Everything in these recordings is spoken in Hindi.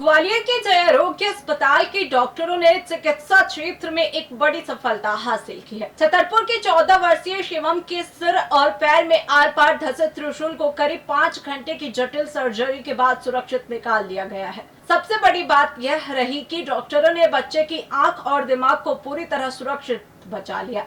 ग्वालियर के जय आरोग्य अस्पताल के डॉक्टरों ने चिकित्सा क्षेत्र में एक बड़ी सफलता हासिल की है। छतरपुर के 14 वर्षीय शिवम के सिर और पैर में आर पार धंसे त्रिशूल को करीब 5 घंटे की जटिल सर्जरी के बाद सुरक्षित निकाल लिया गया है। सबसे बड़ी बात यह रही कि डॉक्टरों ने बच्चे की आंख और दिमाग को पूरी तरह सुरक्षित बचा लिया।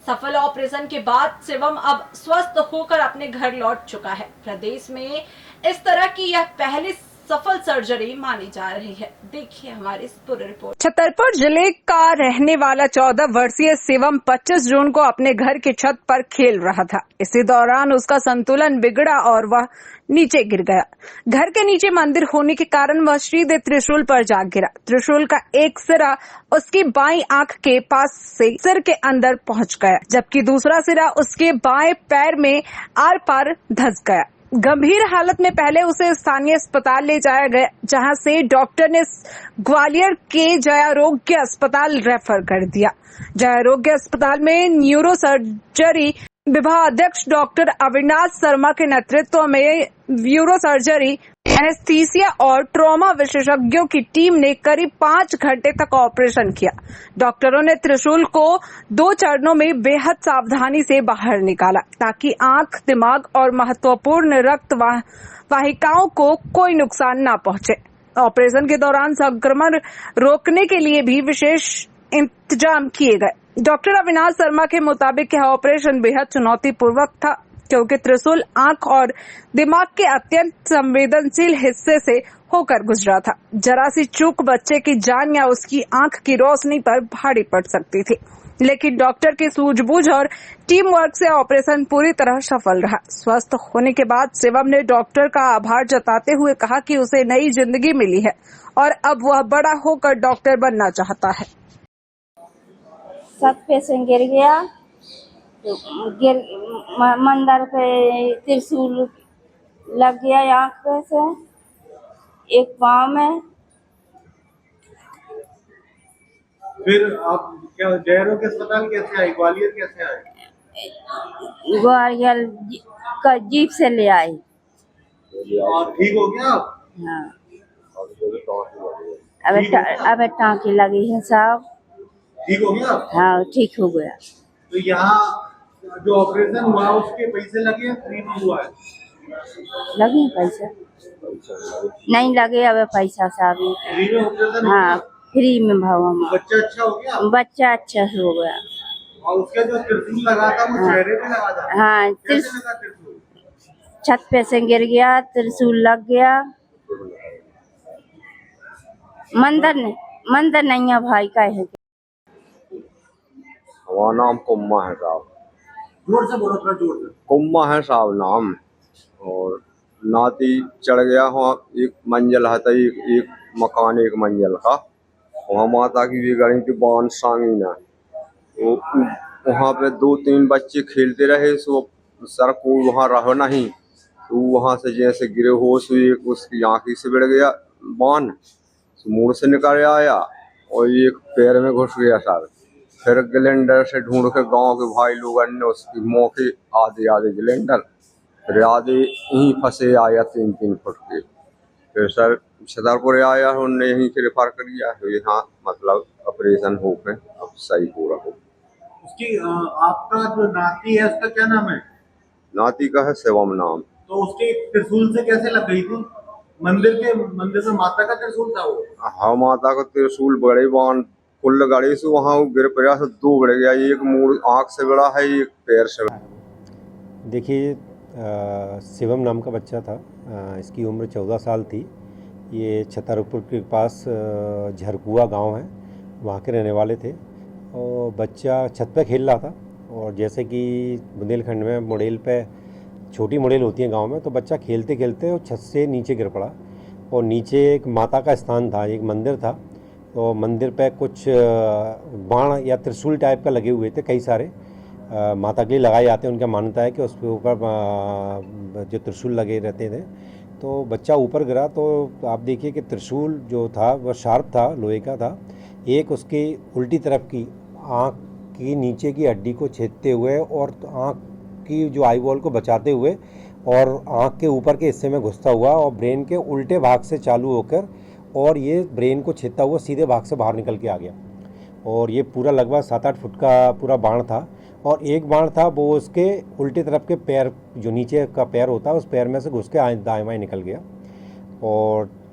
सफल ऑपरेशन के बाद शिवम अब स्वस्थ होकर अपने घर लौट चुका है। प्रदेश में इस तरह की यह पहली सफल सर्जरी मानी जा रही है। देखिए हमारी इस पूरी रिपोर्ट। छतरपुर जिले का रहने वाला 14 वर्षीय शिवम 25 जून को अपने घर की छत पर खेल रहा था। इसी दौरान उसका संतुलन बिगड़ा और वह नीचे गिर गया। घर के नीचे मंदिर होने के कारण वह सीधे त्रिशूल पर जा गिरा। त्रिशूल का एक सिरा उसकी बाईं आंख के पास से सिर के अंदर पहुंच गया, जबकि दूसरा सिरा उसके बाएं पैर में आर पार धंस गया। गंभीर हालत में पहले उसे स्थानीय अस्पताल ले जाया गया, जहां से डॉक्टर ने ग्वालियर के जय आरोग्य अस्पताल रेफर कर दिया। जय आरोग्य अस्पताल में न्यूरो सर्जरी विभाग अध्यक्ष डॉक्टर अविनाश शर्मा के नेतृत्व में न्यूरो सर्जरी, एनेस्थीसिया और ट्रॉमा विशेषज्ञों की टीम ने करीब 5 घंटे तक ऑपरेशन किया। डॉक्टरों ने त्रिशूल को 2 चरणों में बेहद सावधानी से बाहर निकाला, ताकि आंख, दिमाग और महत्वपूर्ण रक्त वाहिकाओं को कोई नुकसान न पहुंचे। ऑपरेशन के दौरान संक्रमण रोकने के लिए भी विशेष इंतजाम किए गए। डॉक्टर अविनाश शर्मा के मुताबिक यह ऑपरेशन बेहद चुनौतीपूर्वक था, क्योंकि त्रिशूल आंख और दिमाग के अत्यंत संवेदनशील हिस्से से होकर गुजरा था। जरा सी चूक बच्चे की जान या उसकी आंख की रोशनी पर भारी पड़ सकती थी, लेकिन डॉक्टर की सूझबूझ और टीम वर्क से ऑपरेशन पूरी तरह सफल रहा। स्वस्थ होने के बाद शिवम ने डॉक्टर का आभार जताते हुए कहा कि उसे नई जिंदगी मिली है और अब वह बड़ा होकर डॉक्टर बनना चाहता है। छत पे से गिर गया तो मंदिर पे त्रिशूल लग गया आँख पे से, एक पाँव में। फिर आप क्या जय आरोग्य अस्पताल कैसे आए, ग्वालियर कैसे आए? ग्वालियर का जीप से ले आई। और ठीक हो गया आप? हाँ, अब टाँकी लगी है साहब। ठीक हो गया? हाँ, ठीक हो गया। तो यहाँ जो ऑपरेशन हुआ उसके पैसे लगे हैं, फ्री में हुआ है? लगे पैसा? नहीं लगे अब पैसा साहब। फ्री में ऑपरेशन? हाँ, फ्री में भाव। बच्चा अच्छा हो गया? बच्चा अच्छा हो गया। और उसका जो त्रिशूल लगा था वो चेहरे पे लगा था? हाँ, कैसे लगा त्रिशूल? छत पे से गिर गया, त्रिशूल लग गया। मंदिर नहीं है भाई का है। हमारा नाम कुम्मा है साहब। जोर से बोलो, थोड़ा जोर से। कुम्मा है साहब नाम। और नाती चढ़ गया वहाँ, एक मंजिल है तो एक मकान 1 मंजिल का, वहाँ माता की भी गढ़ी की बान सांगी ना, तो वहाँ पे 2-3 बच्चे खेलते रहे। सो सर को वहाँ रहो नहीं, तो वहाँ से जैसे गिरे होश हुई, उसकी आँखी से बिड़ गया बान, मुंह से निकल आया और एक पैर में घुस गया सर। फिर ग्लेंडर से ढूंढ के गांव के भाई लोग ने उसकी मौके आधे ग्लेंडर, फिर आधे यहीं फंसे आया 3-3 फुट के। फिर सर छतरपुर आया, उनने यहीं से रेफर कर दिया, यहाँ मतलब ऑपरेशन हो गए, अब सही पूरा हो। उसकी आपका जो नाती है उसका क्या नाम है? नाती का है शिवम नाम। तो उसके त्रिशूल से कैसे लग गई थी? मंदिर से माता का त्रिशूल था वो? हाँ, माता का त्रिशूल बड़े बान कुल गाड़ी से वहाँ गिर पड़ा, तो 2 गिर गया, एक मुंह आँख से गड़ा है, एक पैर से। देखिए, शिवम नाम का बच्चा था। इसकी उम्र 14 साल थी। ये छतरपुर के पास झरकुआ गांव है, वहाँ के रहने वाले थे। और बच्चा छत पे खेल रहा था, और जैसे कि बुंदेलखंड में मुड़ेल पे छोटी मुड़ेल होती है गांव में, तो बच्चा खेलते खेलते और छत से नीचे गिर पड़ा। और नीचे एक माता का स्थान था, एक मंदिर था, तो मंदिर पे कुछ बाण या त्रिशूल टाइप का लगे हुए थे, कई सारे माता के लिए लगाए जाते हैं। उनका मान्यता है कि उसके ऊपर जो त्रिशूल लगे रहते थे। तो बच्चा ऊपर गिरा, तो आप देखिए कि त्रिशूल जो था वह शार्प था, लोहे का था। एक उसकी उल्टी तरफ की आँख की नीचे की हड्डी को छेदते हुए और आँख की जो आई बॉल को बचाते हुए और आँख के ऊपर के हिस्से में घुसता हुआ और ब्रेन के उल्टे भाग से चालू होकर और ये ब्रेन को छेदता हुआ सीधे भाग से बाहर निकल के आ गया। और ये पूरा लगभग 7-8 फुट का पूरा बाण था, और एक बाण था वो उसके उल्टी तरफ के पैर, जो नीचे का पैर होता है उस पैर में से घुस के दाएं बाएं निकल गया। और